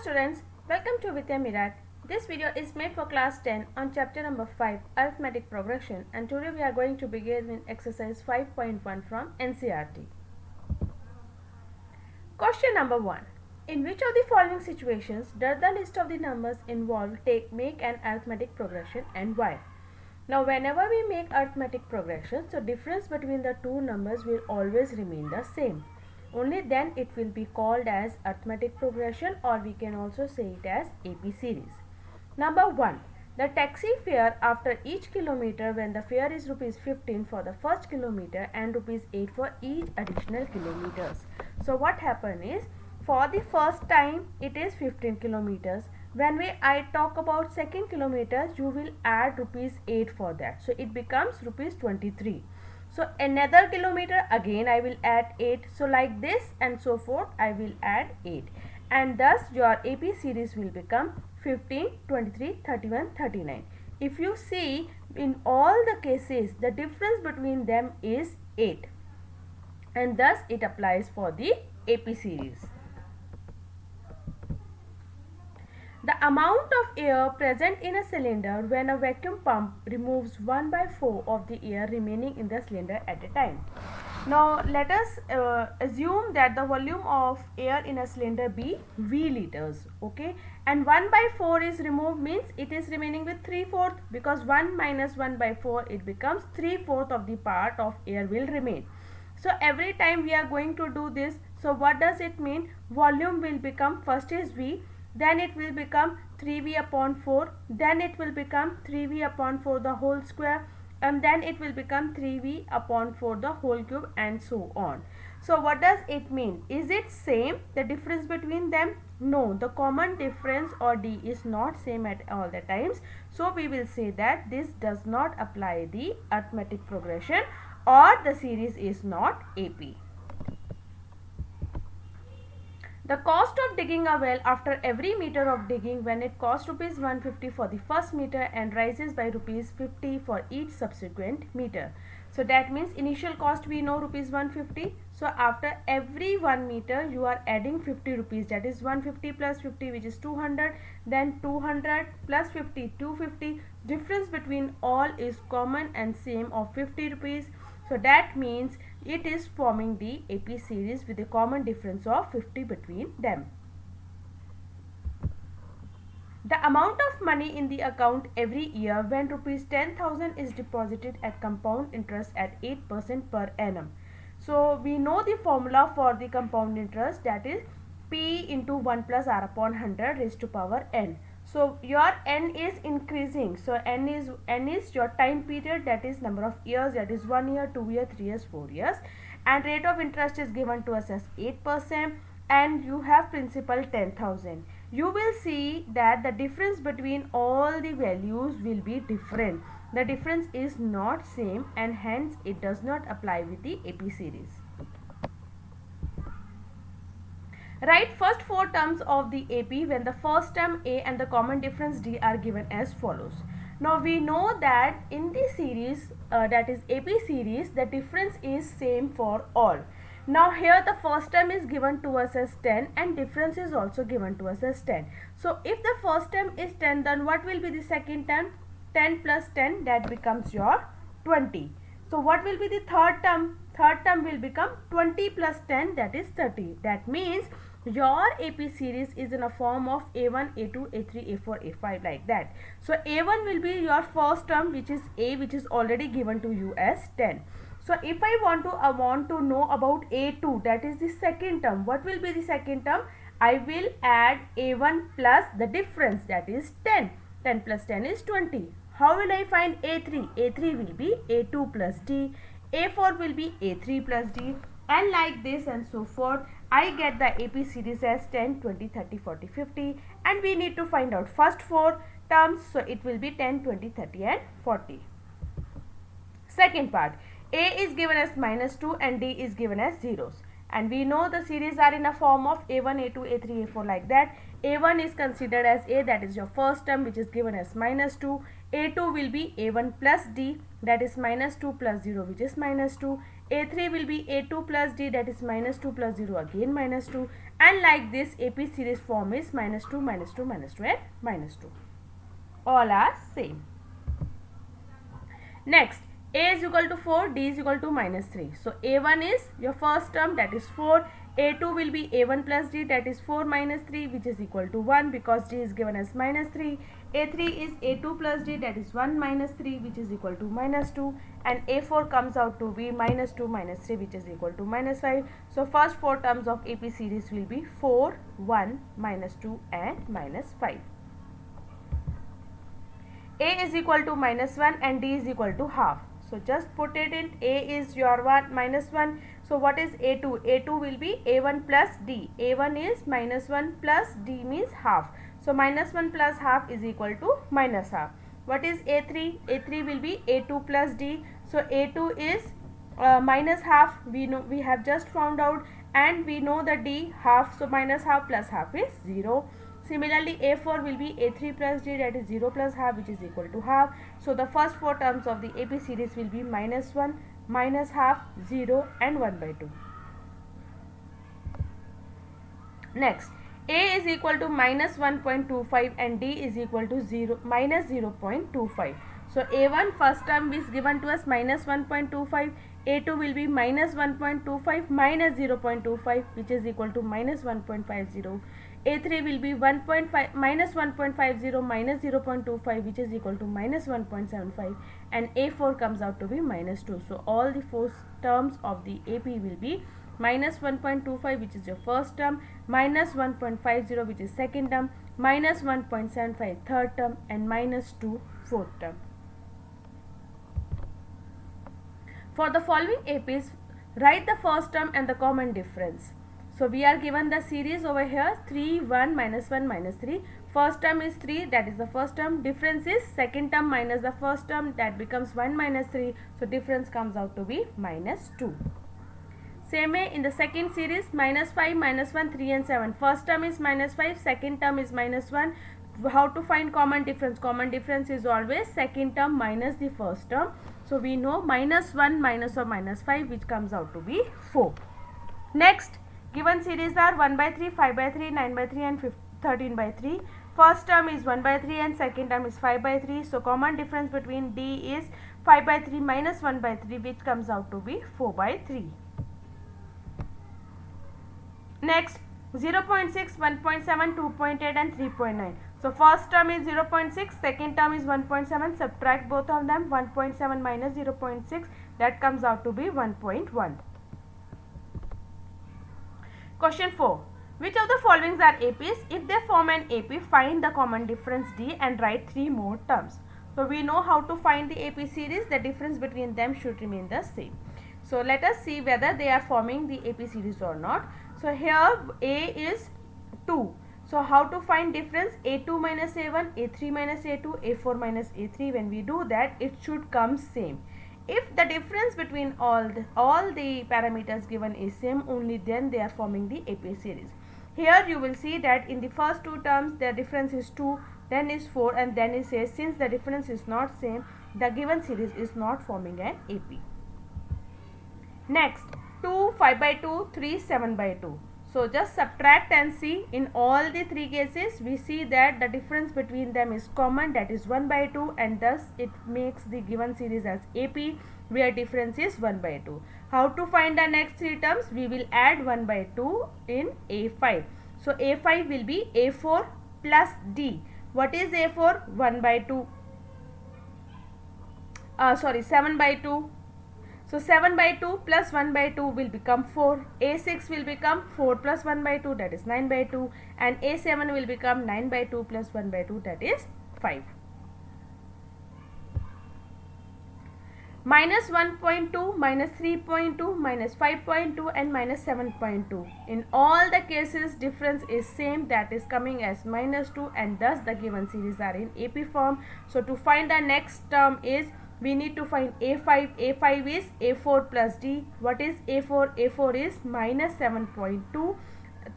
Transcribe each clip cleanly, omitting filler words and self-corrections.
students, welcome to Vidya Mirat. This video is made for class 10 on chapter number 5 arithmetic progression, and today we are going to begin with exercise 5.1 from NCERT. Question number 1. In which of the following situations does the list of the numbers involved make an arithmetic progression and why? Now whenever we make arithmetic progression, so difference between the two numbers will always remain the same. Only then it will be called as arithmetic progression, or we can also say it as AP series. Number 1. The taxi fare after each kilometer when the fare is rupees 15 for the first kilometer and rupees 8 for each additional kilometers. So what happened is, for the first time it is 15 kilometers. When I talk about second kilometers, you will add rupees 8 for that. So it becomes rupees 23. So another kilometer, again I will add 8. So like this and so forth, I will add 8. And thus your AP series will become 15, 23, 31, 39. If you see, in all the cases, the difference between them is 8. And thus it applies for the AP series. The amount of air present in a cylinder when a vacuum pump removes 1/4 of the air remaining in the cylinder at a time. Now let us assume that the volume of air in a cylinder be V liters, okay, and 1/4 is removed, means it is remaining with 3/4, because 1 minus 1/4 it becomes 3/4 of the part of air will remain. So every time we are going to do this, so what does it mean? Volume will become, first is V, then it will become 3V upon 4, then it will become 3V upon 4 the whole square, and then it will become 3V upon 4 the whole cube, and so on. So what does it mean? Is it same, the difference between them? No, the common difference or D is not same at all the times. So we will say that this does not apply the arithmetic progression, or the series is not AP. The cost of digging a well after every meter of digging, when it costs rupees 150 for the first meter and rises by rupees 50 for each subsequent meter. So that means initial cost we know rupees 150. So after every 1 meter you are adding 50 rupees, that is 150 plus 50, which is 200, then 200 plus 50, 250. Difference between all is common and same of 50 rupees. So that means it is forming the AP series with a common difference of 50 between them. The amount of money in the account every year when rupees 10,000 is deposited at compound interest at 8% per annum. So we know the formula for the compound interest, that is P into 1 plus R upon 100 raised to power n. So your n is increasing. So n is your time period, that is number of years, that is 1 year, 2 years, 3 years, 4 years, and rate of interest is given to us as 8%, and you have principal 10,000. You will see that the difference between all the values will be different. The difference is not same, and hence it does not apply with the AP series. Write first 4 terms of the AP when the first term A and the common difference D are given as follows. Now we know that in the series, that is AP series, the difference is same for all. Now here the first term is given to us as 10 and difference is also given to us as 10. So if the first term is 10, then what will be the second term? 10 plus 10, that becomes your 20. So what will be the third term? Third term will become 20 plus 10, that is 30. That means your AP series is in a form of A1, A2, A3, A4, A5, like that. So A1 will be your first term, which is A, which is already given to you as 10. So if I want to know about A2, that is the second term. What will be the second term? I will add A1 plus the difference, that is 10. 10 plus 10 is 20. How will I find A3? A3 will be A2 plus D. A4 will be A3 plus D, and like this and so forth. I get the AP series as 10, 20, 30, 40, 50, and we need to find out first 4 terms. So it will be 10, 20, 30 and 40. Second part, A is given as -2 and D is given as zeros. And we know the series are in a form of A1, A2, A3, A4, like that. A1 is considered as A, that is your first term, which is given as -2. A2 will be A1 plus D, that is -2 plus 0, which is -2. A3 will be A2 plus D, that is minus 2 plus 0, again minus 2, and like this AP series form is minus 2, minus 2, minus 2 and minus 2. All are same. Next, A is equal to 4, D is equal to minus 3. So A1 is your first term, that is 4. A2 will be A1 plus D, that is 4 minus 3, which is equal to 1 because D is given as minus 3. A3 is A2 plus D, that is 1 minus 3, which is equal to minus 2. And A4 comes out to be minus 2 minus 3, which is equal to minus 5. So first 4 terms of AP series will be 4, 1, minus 2 and minus 5. A is equal to minus 1 and D is equal to half. So just put it in. A is your 1 minus 1. So what is A2? A2 will be A1 plus D. A1 is minus 1 plus D means half. So minus 1 plus half is equal to minus half. What is A3? A3 will be A2 plus D. So A2 is minus half. We know, we have just found out, and we know the D half. So minus half plus half is 0. Similarly, A4 will be A3 plus D, that is 0 plus half, which is equal to half. So the first 4 terms of the AP series will be minus 1, minus half, 0 and 1 by 2. Next, A is equal to minus 1.25 and D is equal to minus 0.25. So A1 first term is given to us minus 1.25. A2 will be minus 1.25 minus 0.25, which is equal to minus 1.50. A3 will be minus 1.50 minus 0.25, which is equal to minus 1.75, and A4 comes out to be minus 2. So all the 4 terms of the AP will be minus 1.25, which is your first term, minus 1.50, which is second term, minus 1.75 third term, and minus 2 fourth term. For the following APs, write the first term and the common difference. So we are given the series over here 3, 1, minus 1, minus 3. First term is 3, that is the first term. Difference is second term minus the first term, that becomes 1 minus 3. So difference comes out to be minus 2. Same way in the second series, minus 5, minus 1, 3 and 7. First term is minus 5, second term is minus 1. How to find common difference? Common difference is always second term minus the first term. So we know minus 1 minus or minus 5, which comes out to be 4. Next, given series are 1 by 3, 5 by 3, 9 by 3 and 13 by 3. First term is 1 by 3 and second term is 5 by 3. So common difference between D is 5 by 3 minus 1 by 3, which comes out to be 4 by 3. Next, 0.6, 1.7, 2.8 and 3.9. So first term is 0.6, second term is 1.7. Subtract both of them. 1.7 minus 0.6, that comes out to be 1.1. Question 4. Which of the following are APs? If they form an AP, find the common difference D and write 3 more terms. So we know how to find the AP series. The difference between them should remain the same. So let us see whether they are forming the AP series or not. So here A is 2. So how to find difference? A2 minus A1, A3 minus A2, A4 minus A3. When we do that, it should come same. If the difference between all the parameters given is same, only then they are forming the AP series. Here you will see that in the first 2 terms the difference is 2, then is 4, and then it says since the difference is not same, the given series is not forming an AP. Next, 2, 5 by 2, 3, 7 by 2. So just subtract and see. In all the 3 cases, we see that the difference between them is common, that is 1 by 2, and thus it makes the given series as AP, where difference is 1 by 2. How to find the next 3 terms? We will add 1 by 2 in A5. So A5 will be A4 plus D. What is A4? 1 by 2. 7 by 2. So 7 by 2 plus 1 by 2 will become 4. A6 will become 4 plus 1 by 2, that is 9 by 2. And A7 will become 9 by 2 plus 1 by 2, that is 5. Minus 1.2, minus 3.2, minus 5.2 and minus 7.2. In all the cases, difference is same, that is coming as minus 2, and thus the given series are in AP form. So to find the next term is, we need to find A5. A5 is A4 plus D. What is A4? A4 is minus 7.2.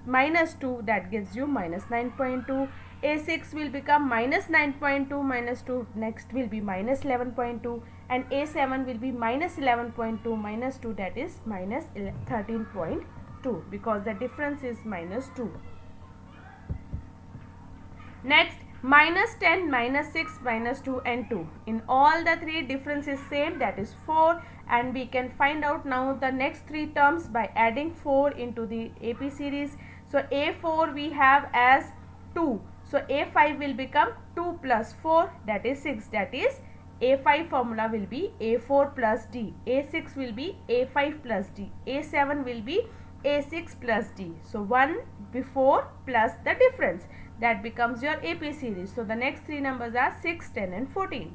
minus 2, that gives you minus 9.2. A6 will become minus 9.2 minus 2, next will be minus 11.2, and A7 will be minus 11.2 minus 2, that is minus 13.2, because the difference is minus 2. Next, minus 10, minus 6, minus 2 and 2. In all the three, difference is same, that is 4, and we can find out now the next three terms by adding 4 into the AP series. So A4 we have as 2. So A5 will become 2 plus 4, that is 6, that is A5 formula will be A4 plus D. A6 will be A5 plus D. A7 will be A6 plus D. So 1 before plus the difference, that becomes your AP series. So the next three numbers are 6, 10 and 14.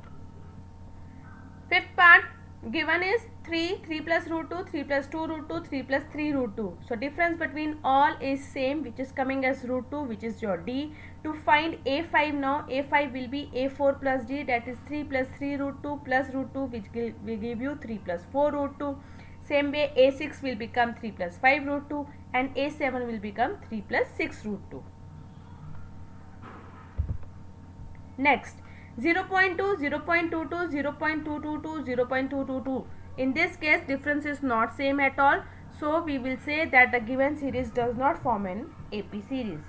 Fifth part given is 3, 3 plus root 2, 3 plus 2 root 2, 3 plus 3 root 2. So difference between all is same, which is coming as root 2, which is your D. To find A5 now, A5 will be A4 plus D, that is 3 plus 3 root 2 plus root 2, which will give you 3 plus 4 root 2. Same way A6 will become 3 plus 5 root 2, and A7 will become 3 plus 6 root 2. Next, 0.2, 0.22, 0.222, 0.222. In this case, difference is not same at all. So, we will say that the given series does not form an AP series.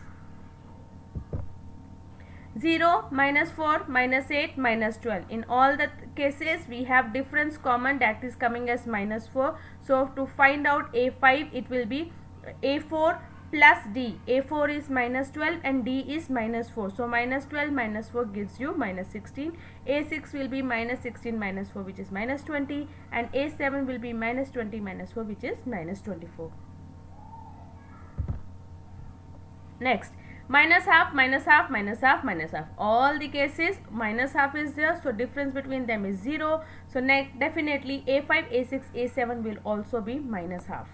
0, minus 4, minus 8, minus 12. In all the cases, we have difference common, that is coming as minus 4. So, to find out A5, it will be A4 plus D. A4 is minus 12 and D is minus 4. So, minus 12 minus 4 gives you minus 16. A6 will be minus 16 minus 4, which is minus 20, and A7 will be minus 20 minus 4, which is minus 24. Next, minus half, minus half, minus half, minus half. All the cases minus half is there, so difference between them is 0. So, definitely A5, A6, A7 will also be minus half.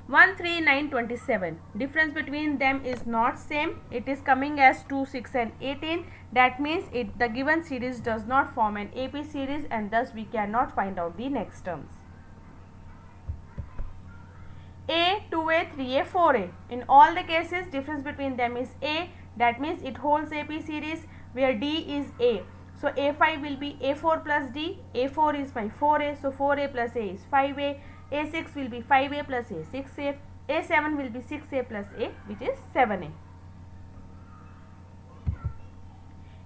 1, 3, 9, 27. Difference between them is not same. It is coming as 2, 6 and 18. That means the given series does not form an AP series, and thus we cannot find out the next terms. A, 2A, 3A, 4A. In all the cases, difference between them is A. That means it holds AP series, where D is A. So A5 will be A4 plus D. A4 is my 4A. So 4A plus A is 5A. A6 will be 5A plus A 6A. A7 will be 6A plus A, which is 7A.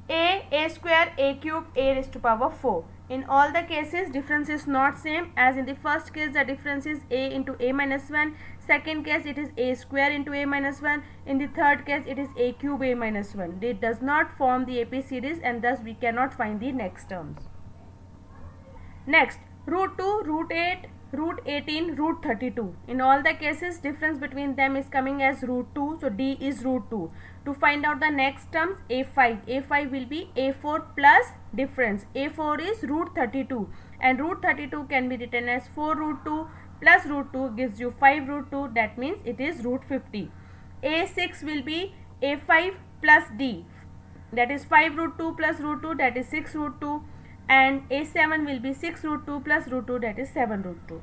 A square, A cube, A raised to power 4. In all the cases, difference is not same. As in the first case, the difference is A into A minus 1. Second case, it is A square into A minus 1. In the third case, it is A cube A minus 1. It does not form the AP series, and thus we cannot find the next terms. Next, root 2, root 8, root 18, root 32. In all the cases, difference between them is coming as root 2. So, D is root 2. To find out the next terms, A5. A5 will be A4 plus difference. A4 is root 32, and root 32 can be written as 4 root 2 plus root 2 gives you 5 root 2. That means it is root 50. A6 will be A5 plus D. That is 5 root 2 plus root 2, that is 6 root 2. And A7 will be 6 root 2 plus root 2, that is 7 root 2.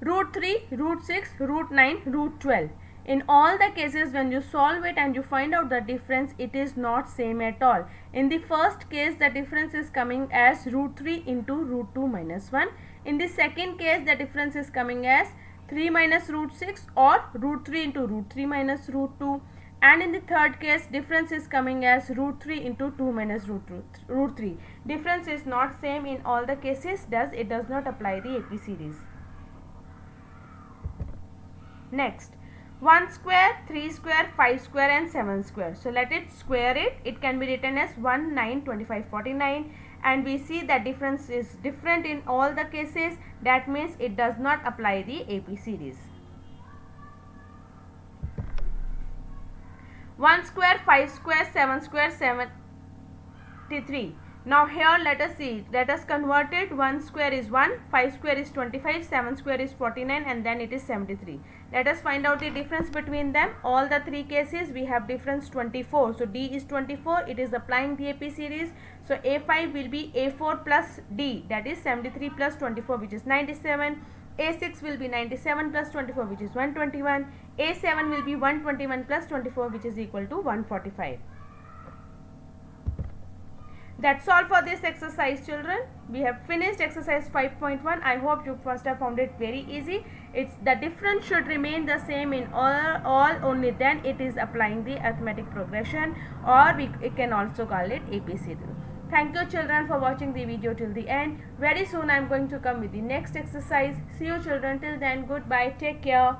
Root 3, root 6, root 9, root 12. In all the cases, when you solve it and you find out the difference, it is not same at all. In the first case, the difference is coming as root 3 into root 2 minus 1. In the second case, the difference is coming as 3 minus root 6 or root 3 into root 3 minus root 2. And in the third case, difference is coming as root 3 into 2 minus root 3. Difference is not same in all the cases, it does not apply the AP series. Next, 1 square, 3 square, 5 square and 7 square. So let it square it. It can be written as 1, 9, 25, 49. And we see that difference is different in all the cases. That means it does not apply the AP series. 1 square, 5 square, 7 square, 73. Now here let us see, let us convert it. 1 square is 1, 5 square is 25, 7 square is 49, and then it is 73. Let us find out the difference between them. All the three cases we have difference 24. So D is 24, it is applying the AP series. So A5 will be A4 plus D, that is 73 plus 24, which is 97. A6 will be 97 plus 24, which is 121. A7 will be 121 plus 24, which is equal to 145. That's all for this exercise, children. We have finished exercise 5.1. I hope you must have found it very easy. It's the difference should remain the same in all only then it is applying the arithmetic progression, or we can also call it AP serial. Thank you, children, for watching the video till the end. Very soon I am going to come with the next exercise. See you, children. Till then, goodbye. Take care.